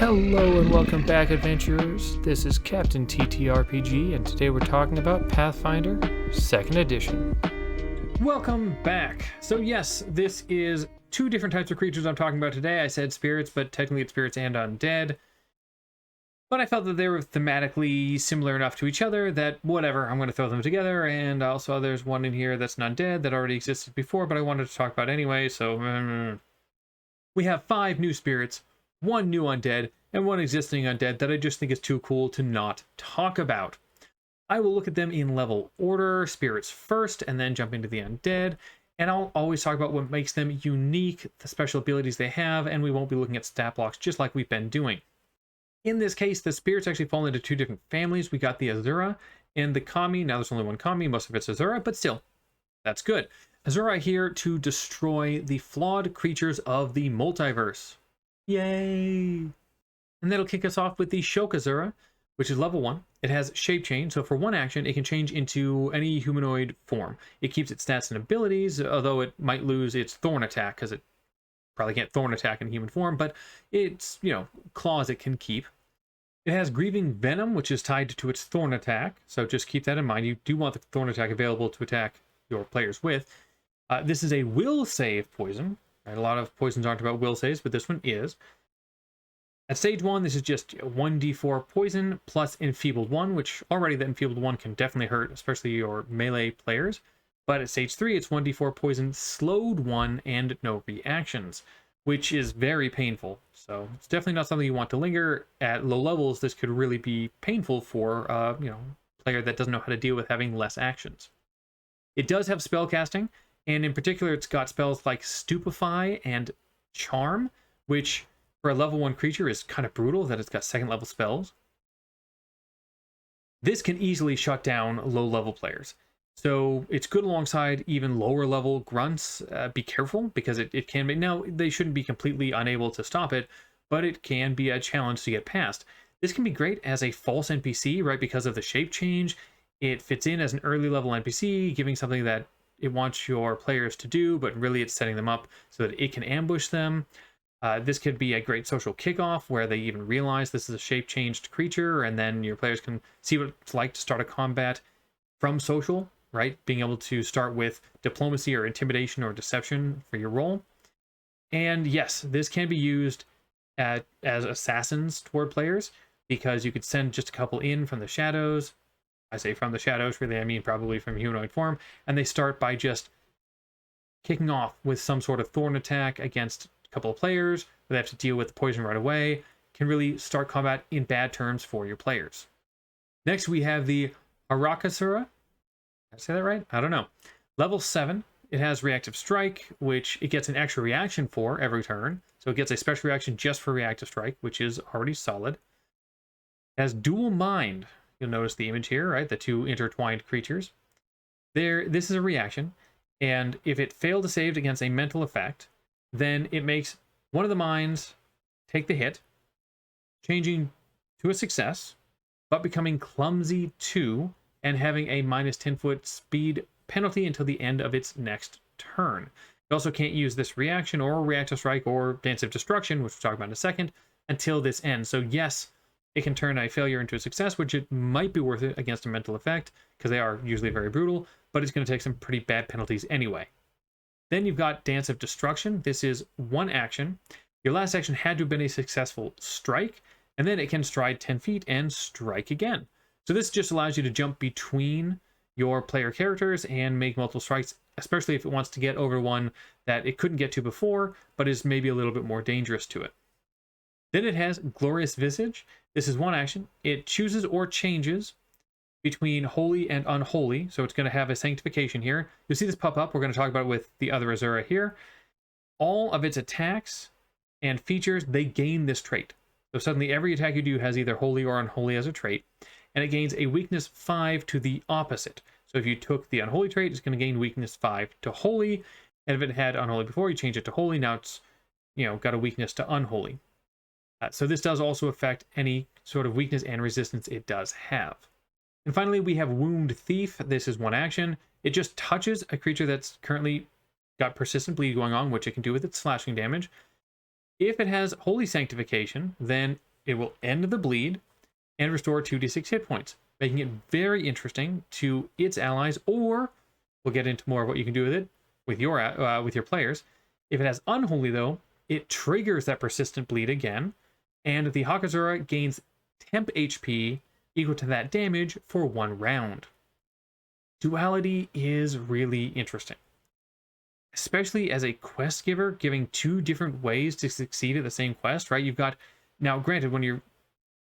Hello and welcome back, adventurers. This is Captain TTRPG, and today we're talking about Pathfinder 2nd Edition. Welcome back. So yes, this is two different types of creatures I'm talking about today. I said spirits, but technically it's spirits and undead. But I felt that they were thematically similar enough to each other that whatever, I'm going to throw them together. And also there's one in here that's an undead that already existed before, but I wanted to talk about anyway. So we have 5 new spirits, 1 new undead, and 1 existing undead that I just think is too cool to not talk about. I will look at them in level order, spirits first, and then jump into the undead. And I'll always talk about what makes them unique, the special abilities they have, and we won't be looking at stat blocks just like we've been doing. In this case, the spirits actually fall into 2 different families. We got the Azura and the Kami. Now there's only 1 Kami, most of it's Azura, but still, that's good. Azura here to destroy the flawed creatures of the multiverse. Yay! And that'll kick us off with the Shokasura, which is level 1. It has shape change, so for 1 action, it can change into any humanoid form. It keeps its stats and abilities, although it might lose its thorn attack, because it probably can't thorn attack in human form, but it's, claws it can keep. It has grieving venom, which is tied to its thorn attack, so just keep that in mind. You do want the thorn attack available to attack your players with. This is a will save poison. Right? A lot of poisons aren't about will saves, but this one is. At stage 1, this is just 1d4 poison plus enfeebled 1, which already the enfeebled 1 can definitely hurt, especially your melee players. But at stage 3, it's 1d4 poison, slowed 1, and no reactions, which is very painful. So it's definitely not something you want to linger. At low levels, this could really be painful for a player that doesn't know how to deal with having less actions. It does have spellcasting, and in particular, it's got spells like Stupefy and Charm, which for a level 1 creature is kind of brutal that it's got 2nd level spells. This can easily shut down low level players. So it's good alongside even lower level grunts. Be careful because it can be. Now, they shouldn't be completely unable to stop it, but it can be a challenge to get past. This can be great as a false NPC, right? Because of the shape change. It fits in as an early level NPC, giving something that it wants your players to do, but really it's setting them up so that it can ambush them. This could be a great social kickoff where they even realize this is a shape-changed creature, and then your players can see what it's like to start a combat from social, right? Being able to start with diplomacy or intimidation or deception for your role. And yes, this can be used as assassins toward players, because you could send just a couple in from the shadows. I say from the shadows, really I mean probably from humanoid form, and they start by just kicking off with some sort of thorn attack against couple of players, they have to deal with the poison right away, can really start combat in bad terms for your players. Next, we have the Arachasura. Did I say that right? I don't know. Level 7. It has reactive strike, which it gets an extra reaction for every turn. So it gets a special reaction just for reactive strike, which is already solid. It has dual mind. You'll notice the image here, right? The 2 intertwined creatures. This is a reaction, and if it failed to save against a mental effect, then it makes one of the minds take the hit, changing to a success, but becoming clumsy 2 and having a minus 10-foot speed penalty until the end of its next turn. You also can't use this reaction or reactive strike or dance of destruction, which we'll talk about in a second, until this ends. So yes, it can turn a failure into a success, which it might be worth it against a mental effect, because they are usually very brutal, but it's going to take some pretty bad penalties anyway. Then you've got Dance of Destruction. This is 1 action. Your last action had to have been a successful strike, and then it can stride 10 feet and strike again. So this just allows you to jump between your player characters and make multiple strikes, especially if it wants to get over one that it couldn't get to before, but is maybe a little bit more dangerous to it. Then it has Glorious Visage. This is 1 action. It chooses or changes between holy and unholy, so it's going to have a sanctification here. You'll see this pop up. We're going to talk about it with the other Azura here. All of its attacks and features, they gain this trait. So suddenly every attack you do has either holy or unholy as a trait, and it gains a weakness 5 to the opposite. So if you took the unholy trait, it's going to gain weakness 5 to holy, and if it had unholy before, you change it to holy. Now it's got a weakness to unholy. So this does also affect any sort of weakness and resistance it does have. And finally, we have Wound Thief. This is 1 action. It just touches a creature that's currently got persistent bleed going on, which it can do with its slashing damage. If it has Holy Sanctification, then it will end the bleed and restore 2d6 hit points, making it very interesting to its allies, or we'll get into more of what you can do with it with your players. If it has Unholy, though, it triggers that persistent bleed again, and the Hakazura gains temp HP equal to that damage for 1 round. Duality is really interesting, especially as a quest giver, giving 2 different ways to succeed at the same quest, right? You've got, now granted, when you're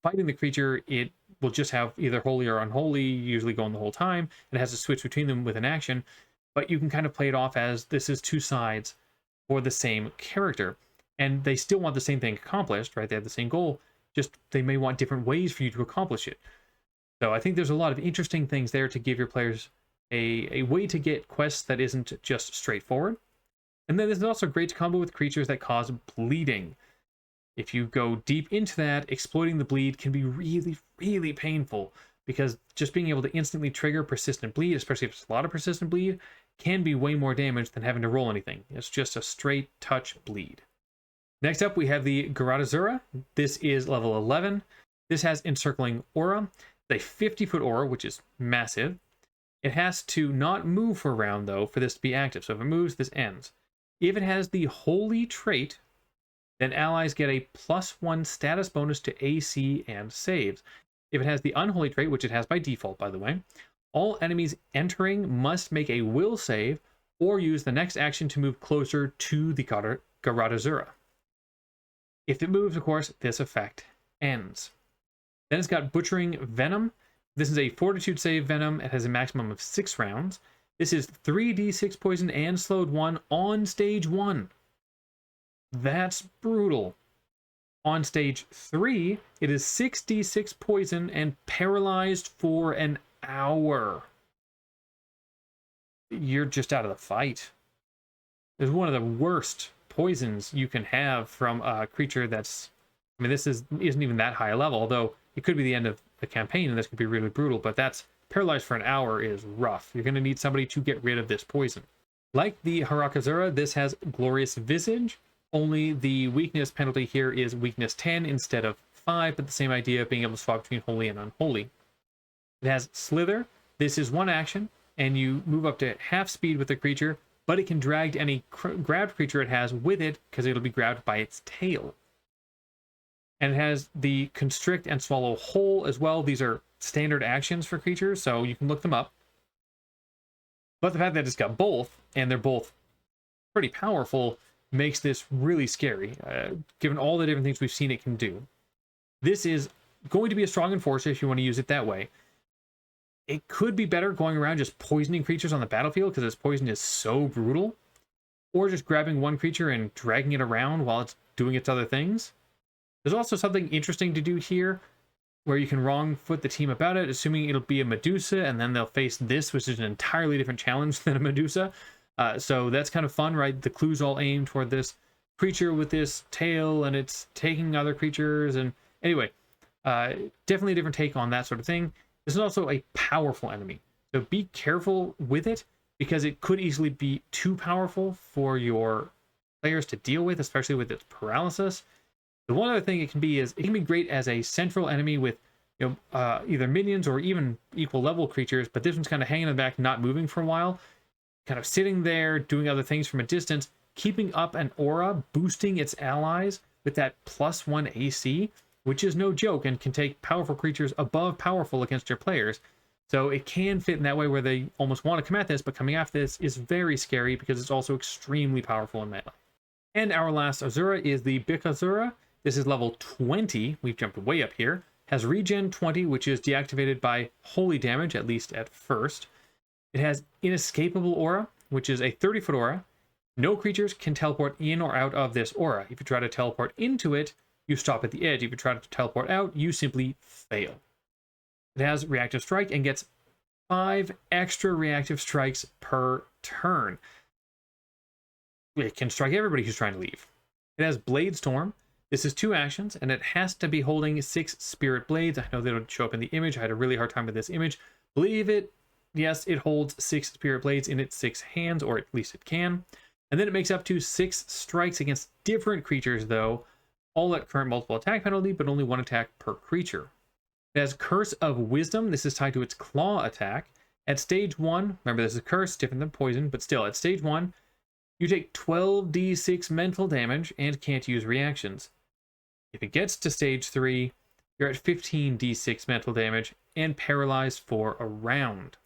fighting the creature, it will just have either holy or unholy, usually going the whole time, and it has to switch between them with an action, but you can kind of play it off as this is 2 sides for the same character, and they still want the same thing accomplished, right? They have the same goal, just they may want different ways for you to accomplish it. So I think there's a lot of interesting things there to give your players a way to get quests that isn't just straightforward. And then it's also great to combo with creatures that cause bleeding. If you go deep into that, exploiting the bleed can be really, really painful, because just being able to instantly trigger persistent bleed, especially if it's a lot of persistent bleed, can be way more damage than having to roll anything. It's just a straight touch bleed. Next up, we have the Garadasura. This is level 11. This has Encircling Aura. It's a 50-foot aura, which is massive. It has to not move for a round, though, for this to be active. So if it moves, this ends. If it has the Holy trait, then allies get a +1 status bonus to AC and saves. If it has the Unholy trait, which it has by default, by the way, all enemies entering must make a will save or use the next action to move closer to the Garadasura. If it moves, of course, this effect ends. Then it's got Butchering Venom. This is a Fortitude save venom. It has a maximum of 6 rounds. This is 3d6 poison and slowed 1 on stage 1. That's brutal. On stage 3, it is 6d6 poison and paralyzed for an hour. You're just out of the fight. It's one of the worst poisons you can have from a creature that's, I mean, this isn't even that high a level, although it could be the end of the campaign and this could be really brutal, but that's paralyzed for an hour is rough. You're going to need somebody to get rid of this poison. Like the Arachasura, this has Glorious Visage, only the weakness penalty here is weakness 10 instead of 5, but the same idea of being able to swap between holy and unholy. It has Slither. This is 1 action, and you move up to half speed with the creature, but it can drag any grabbed creature it has with it because it'll be grabbed by its tail. And it has the Constrict and Swallow Whole as well. These are standard actions for creatures, so you can look them up. But the fact that it's got both, and they're both pretty powerful, makes this really scary, given all the different things we've seen it can do. This is going to be a strong enforcer if you want to use it that way. It could be better going around just poisoning creatures on the battlefield because its poison is so brutal, or just grabbing one creature and dragging it around while it's doing its other things. There's also something interesting to do here where you can wrong foot the team about it, assuming it'll be a Medusa, and then they'll face this, which is an entirely different challenge than a Medusa. So that's kind of fun, right? The clues all aim toward this creature with this tail, and it's taking other creatures. And anyway, definitely a different take on that sort of thing. This is also a powerful enemy, so be careful with it because it could easily be too powerful for your players to deal with, especially with its paralysis. The one other thing it can be is it can be great as a central enemy with either minions or even equal level creatures, but this one's kind of hanging in the back, not moving for a while, kind of sitting there doing other things from a distance, keeping up an aura, boosting its allies with that +1 AC, which is no joke and can take powerful creatures above powerful against your players. So it can fit in that way where they almost want to come at this, but coming after this is very scary because it's also extremely powerful in melee. And our last Asura is the Bikkhasura. This is level 20. We've jumped way up here. Has regen 20, which is deactivated by holy damage, at least at first. It has Inescapable Aura, which is a 30-foot aura. No creatures can teleport in or out of this aura. If you try to teleport into it, you stop at the edge. If you try to teleport out, you simply fail. It has Reactive Strike and gets 5 extra reactive strikes per turn. It can strike everybody who's trying to leave. It has Blade Storm. This is 2 actions, and it has to be holding 6 Spirit Blades. I know they don't show up in the image. I had a really hard time with this image. Believe it, yes, it holds 6 Spirit Blades in its 6 hands, or at least it can. And then it makes up to 6 strikes against different creatures, though, all at current multiple attack penalty, but only 1 attack per creature. It has Curse of Wisdom. This is tied to its claw attack. At stage 1, remember this is a curse, different than poison, but still, at stage 1, you take 12d6 mental damage and can't use reactions. If it gets to stage 3, you're at 15d6 mental damage and paralyzed for a round.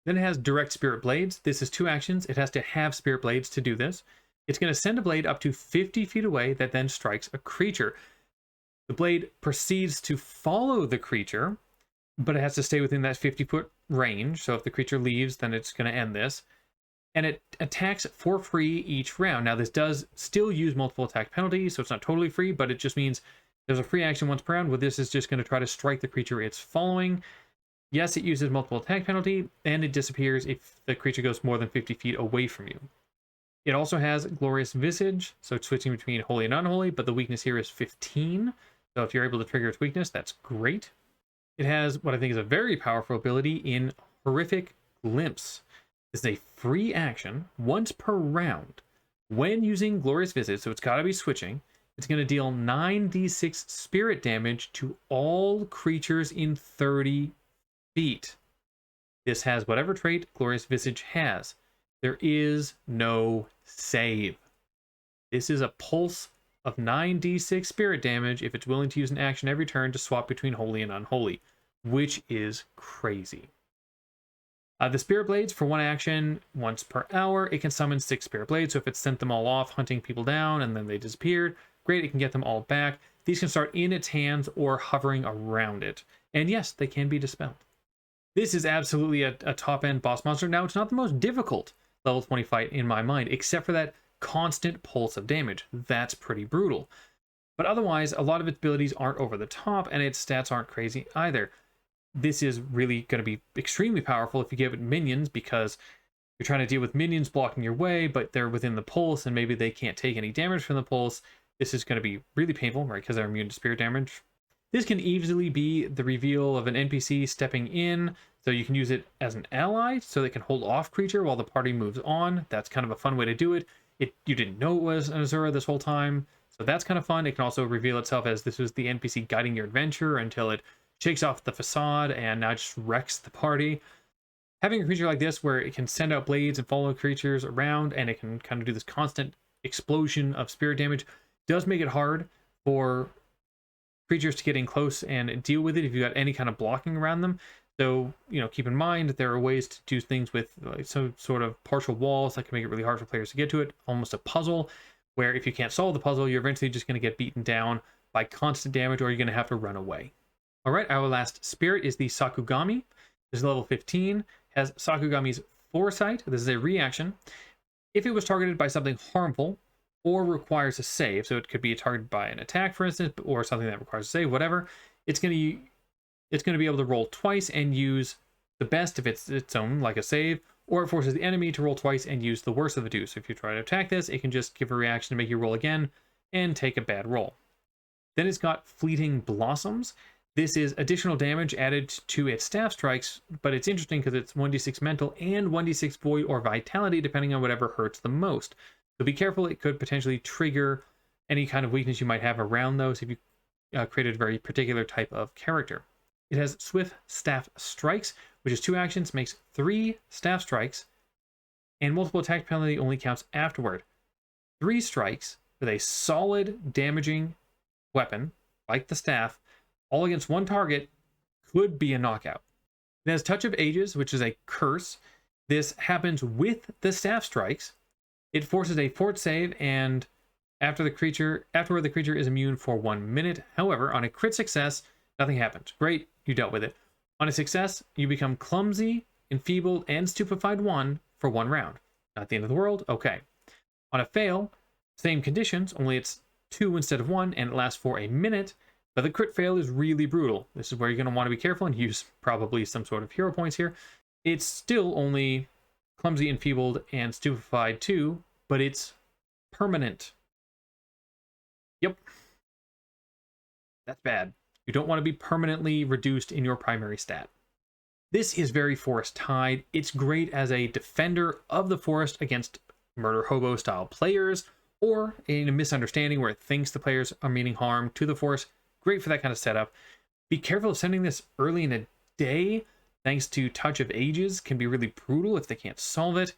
Then it has Direct Spirit Blades. This is 2 actions. It has to have Spirit Blades to do this. It's going to send a blade up to 50 feet away that then strikes a creature. The blade proceeds to follow the creature, but it has to stay within that 50-foot range. So if the creature leaves, then it's going to end this. And it attacks for free each round. Now, this does still use multiple attack penalties, so it's not totally free, but it just means there's a free action once per round, where this is just going to try to strike the creature it's following. Yes, it uses multiple attack penalty, and it disappears if the creature goes more than 50 feet away from you. It also has Glorious Visage, so it's switching between Holy and Unholy, but the weakness here is 15. So if you're able to trigger its weakness, that's great. It has what I think is a very powerful ability in Horrific Glimpse. This is a free action once per round. When using Glorious Visage, so it's got to be switching, it's going to deal 9d6 spirit damage to all creatures in 30 feet. This has whatever trait Glorious Visage has. There is no save. This is a pulse of 9d6 spirit damage if it's willing to use an action every turn to swap between Holy and Unholy, which is crazy. The Spirit Blades, for 1 action, once per hour, it can summon 6 Spirit Blades, so if it sent them all off hunting people down and then they disappeared, great, it can get them all back. These can start in its hands or hovering around it. And yes, they can be dispelled. This is absolutely a top-end boss monster. Now, it's not the most difficult level 20 fight in my mind, except for that constant pulse of damage. That's pretty brutal. But otherwise, a lot of its abilities aren't over the top, and its stats aren't crazy either. This is really going to be extremely powerful if you give it minions, because you're trying to deal with minions blocking your way, but they're within the pulse, and maybe they can't take any damage from the pulse. This is going to be really painful, right, because they're immune to spirit damage. This can easily be the reveal of an NPC stepping in, so you can use it as an ally, so they can hold off creature while the party moves on. That's kind of a fun way to do it. You didn't know it was an Azura this whole time, so that's kind of fun. It can also reveal itself as this was the NPC guiding your adventure until it shakes off the facade and now just wrecks the party. Having a creature like this where it can send out blades and follow creatures around, and it can kind of do this constant explosion of spirit damage, does make it hard for creatures to get in close and deal with it if you've got any kind of blocking around them. So, keep in mind that there are ways to do things with some sort of partial walls that can make it really hard for players to get to it, almost a puzzle, where if you can't solve the puzzle, you're eventually just going to get beaten down by constant damage, or you're going to have to run away. All right, our last spirit is the Sakugami. This is level 15, has Sakugami's Foresight. This is a reaction. If it was targeted by something harmful or requires a save, so it could be targeted by an attack, for instance, or something that requires a save, whatever, it's going to be able to roll twice and use the best if it's its own, like a save, or it forces the enemy to roll twice and use the worst of the two. So if you try to attack this, it can just give a reaction to make you roll again and take a bad roll. Then it's got Fleeting Blossoms. This is additional damage added to its staff strikes, but it's interesting because it's 1d6 mental and 1d6 void or vitality, depending on whatever hurts the most. So be careful, it could potentially trigger any kind of weakness you might have around those if you created a very particular type of character. It has Swift Staff Strikes, which is 2 actions, makes 3 staff strikes, and multiple attack penalty only counts afterward. 3 strikes with a solid damaging weapon, like the staff, all against one target, could be a knockout. It has Touch of Ages, which is a curse. This happens with the staff strikes. It forces a fort save, and afterward the creature is immune for 1 minute. However, on a crit success, nothing happens. Great, you dealt with it. On a success, you become clumsy, enfeebled, and stupefied 1 for 1 round. Not the end of the world, okay. On a fail, same conditions, only it's 2 instead of 1, and it lasts for a minute. But the crit fail is really brutal. This is where you're going to want to be careful and use probably some sort of hero points here. It's still only clumsy, enfeebled, and stupefied 2, but it's permanent. Yep. That's bad. You don't want to be permanently reduced in your primary stat. This is very forest tied. It's great as a defender of the forest against murder hobo style players, or in a misunderstanding where it thinks the players are meaning harm to the Force. Great for that kind of setup. Be careful of sending this early in a day, thanks to Touch of Ages, can be really brutal if they can't solve it.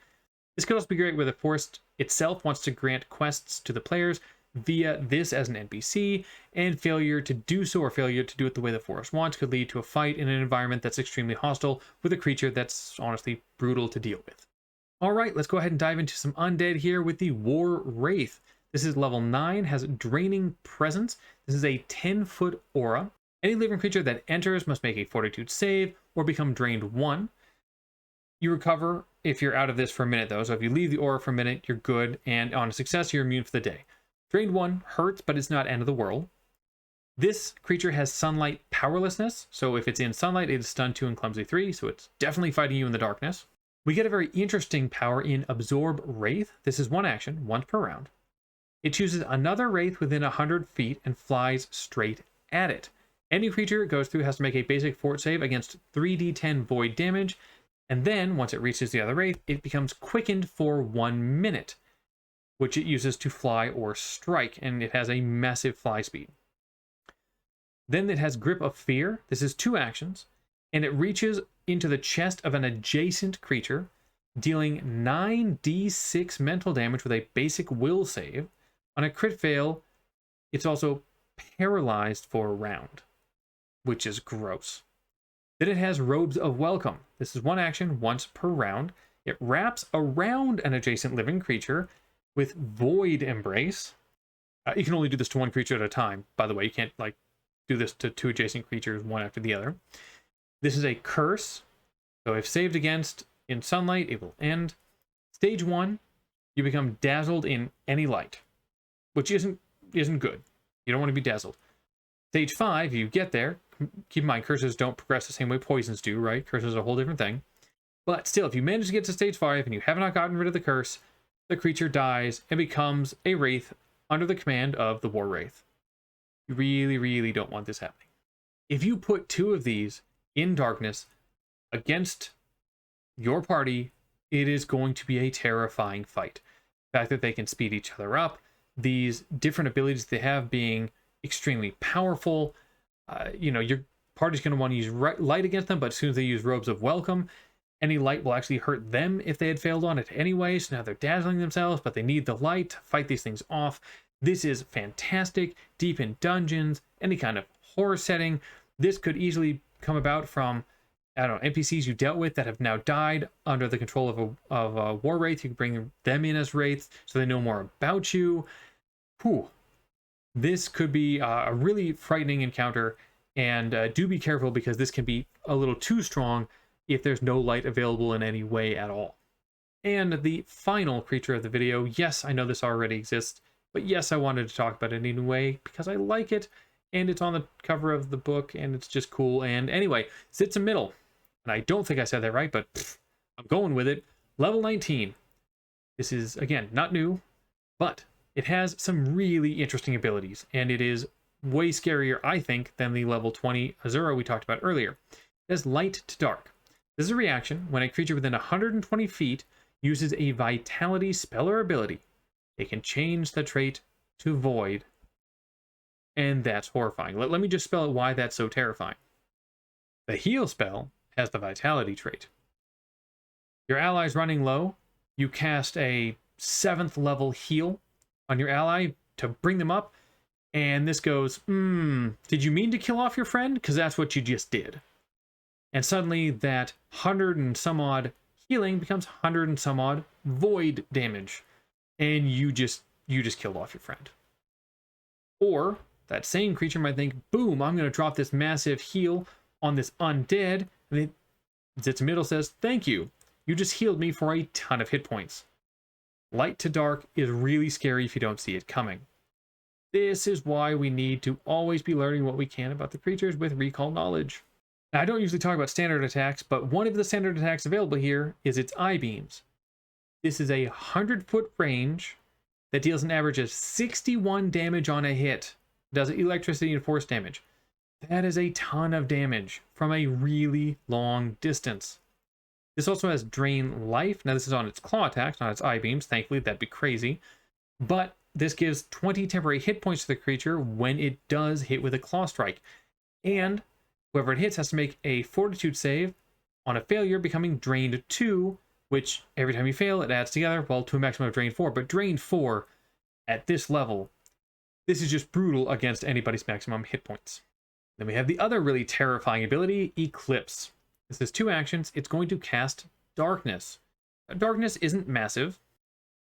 This could also be great where the Force itself wants to grant quests to the players via this as an NPC, and failure to do so, or failure to do it the way the Force wants, could lead to a fight in an environment that's extremely hostile with a creature that's honestly brutal to deal with. All right, let's go ahead and dive into some undead here with the War Wraith. This is level 9, has Draining Presence. This is a 10-foot aura. Any living creature that enters must make a Fortitude save or become drained 1. You recover if you're out of this for a minute, though, so if you leave the aura for a minute, you're good, and on a success, you're immune for the day. Drained 1 hurts, but it's not end of the world. This creature has Sunlight Powerlessness, so if it's in sunlight, it is Stun 2 and Clumsy 3, so it's definitely fighting you in the darkness. We get a very interesting power in Absorb Wraith. This is 1 action, once per round. It chooses another Wraith within 100 feet and flies straight at it. Any creature it goes through has to make a basic fort save against 3d10 void damage, and then, once it reaches the other Wraith, it becomes quickened for 1 minute, which it uses to fly or strike, and it has a massive fly speed. Then it has Grip of Fear. This is 2 actions, and it reaches into the chest of an adjacent creature, dealing 9d6 mental damage with a basic will save. On a crit fail, it's also paralyzed for a round, which is gross. Then it has Robes of Welcome. This is 1 action, once per round. It wraps around an adjacent living creature with Void Embrace. You can only do this to 1 creature at a time, by the way. You can't do this to 2 adjacent creatures, one after the other. This is a curse, so if saved against in sunlight, it will end. Stage 1, you become dazzled in any light, which isn't good. You don't want to be dazzled. Stage 5, you get there. Keep in mind, curses don't progress the same way poisons do, right? Curses are a whole different thing. But still, if you manage to get to stage 5 and you have not gotten rid of the curse, the creature dies and becomes a Wraith under the command of the War Wraith. You really, really don't want this happening. If you put 2 of these in darkness against your party, it is going to be a terrifying fight. The fact that they can speed each other up, these different abilities they have being extremely powerful, your party's going to want to use light against them, but as soon as they use Robes of Welcome, any light will actually hurt them if they had failed on it anyway, so now they're dazzling themselves, but they need the light to fight these things off. This is fantastic, deep in dungeons, any kind of horror setting. This could easily come about from, NPCs you dealt with that have now died under the control of a War Wraith. You can bring them in as Wraiths so they know more about you. Whew. This could be a really frightening encounter, and do be careful because this can be a little too strong if there's no light available in any way at all. And the final creature of the video, yes, I know this already exists, but yes, I wanted to talk about it anyway because I like it, and it's on the cover of the book, and it's just cool. And anyway, Sitsimiddle, and I don't think I said that right, but I'm going with it. Level 19. This is, again, not new, but it has some really interesting abilities, and it is way scarier, I think, than the level 20 Azura we talked about earlier. It has Light to Dark. This is a reaction when a creature within 120 feet uses a Vitality spell or ability. It can change the trait to Void, and that's horrifying. Let me just spell out why that's so terrifying. The Heal spell has the Vitality trait. Your ally's running low, you cast a 7th level heal on your ally to bring them up, and this goes, did you mean to kill off your friend? Because that's what you just did. And suddenly that 100 and some odd healing becomes 100 and some odd void damage, and you just killed off your friend. Or that same creature might think, boom, I'm going to drop this massive heal on this undead, and then Sitsimiddle says, thank you, you just healed me for a ton of hit points. Light to Dark is really scary if you don't see it coming. This is why we need to always be learning what we can about the creatures with recall knowledge. Now, I don't usually talk about standard attacks, but one of the standard attacks available here is its eye beams. This is a 100-foot range that deals an average of 61 damage on a hit. It does electricity and force damage. That is a ton of damage from a really long distance. This also has Drain Life. Now, this is on its claw attacks, not its eye beams. Thankfully, that'd be crazy. But this gives 20 temporary hit points to the creature when it does hit with a claw strike. And whoever it hits has to make a fortitude save on a failure, becoming drained 2, which every time you fail, it adds together, well, to a maximum of drain 4. But drain 4 at this level, this is just brutal against anybody's maximum hit points. Then we have the other really terrifying ability, Eclipse. This is 2 actions. It's going to cast Darkness. Darkness isn't massive,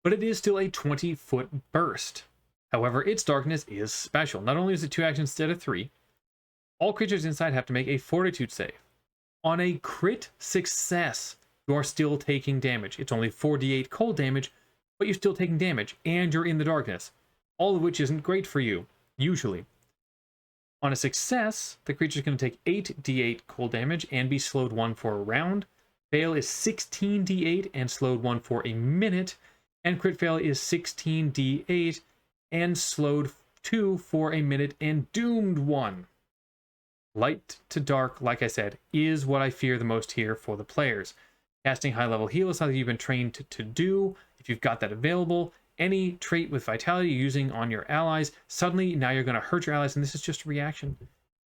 but it is still a 20-foot burst. However, its darkness is special. Not only is it 2 actions instead of 3, all creatures inside have to make a fortitude save. On a crit success, you are still taking damage. It's only 4d8 cold damage, but you're still taking damage, and you're in the darkness. All of which isn't great for you, usually. On a success, the creature's going to take 8d8 cold damage and be slowed 1 for a round. Fail is 16d8 and slowed 1 for a minute. And crit fail is 16d8 and slowed 2 for a minute and doomed 1. Light to dark, like I said, is what I fear the most here for the players. Casting high level heal is something you've been trained to do. If you've got that available, any trait with vitality you're using on your allies, suddenly now you're going to hurt your allies, and this is just a reaction.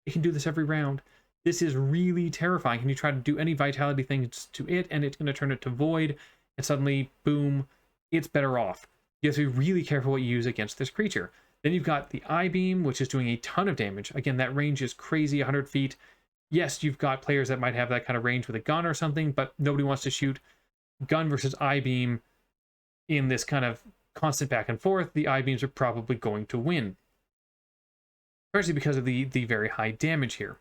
It can do this every round. This is really terrifying. Can you try to do any vitality things to it, and it's going to turn it to void, and suddenly, boom, it's better off. You have to be really careful what you use against this creature. Then you've got the Eye Beam, which is doing a ton of damage. Again, that range is crazy, 100 feet. Yes, you've got players that might have that kind of range with a gun or something, but nobody wants to shoot gun versus Eye Beam in this kind of constant back and forth. The Eye Beams are probably going to win, especially because of the very high damage here.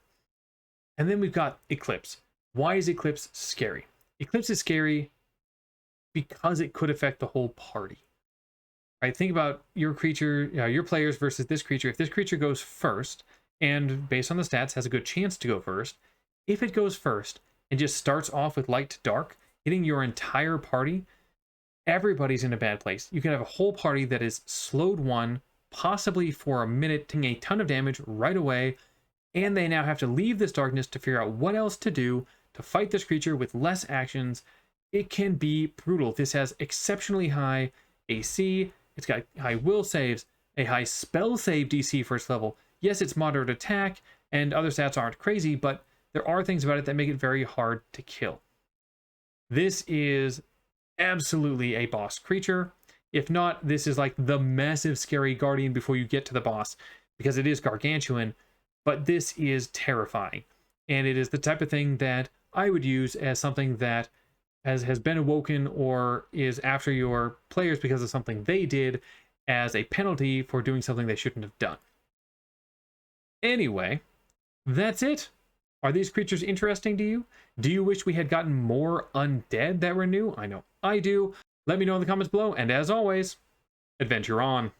And then we've got Eclipse. Why is Eclipse scary? Eclipse is scary because it could affect the whole party. Right? Think about your creature, your players versus this creature. If this creature goes first, and based on the stats has a good chance to go first, if it goes first and just starts off with light to dark, hitting your entire party, everybody's in a bad place. You can have a whole party that is slowed 1, possibly for a minute, taking a ton of damage right away, and they now have to leave this darkness to figure out what else to do to fight this creature with less actions. It can be brutal. This has exceptionally high AC. It's got high will saves, a high spell save DC for its level. Yes, it's moderate attack, and other stats aren't crazy, but there are things about it that make it very hard to kill. This is absolutely a boss creature. If not, this is like the massive scary guardian before you get to the boss, because it is gargantuan, but this is terrifying. And it is the type of thing that I would use as something that has been awoken or is after your players because of something they did as a penalty for doing something they shouldn't have done. Anyway, that's it. Are these creatures interesting to you? Do you wish we had gotten more undead that were new? I know I do. Let me know in the comments below, and as always, adventure on.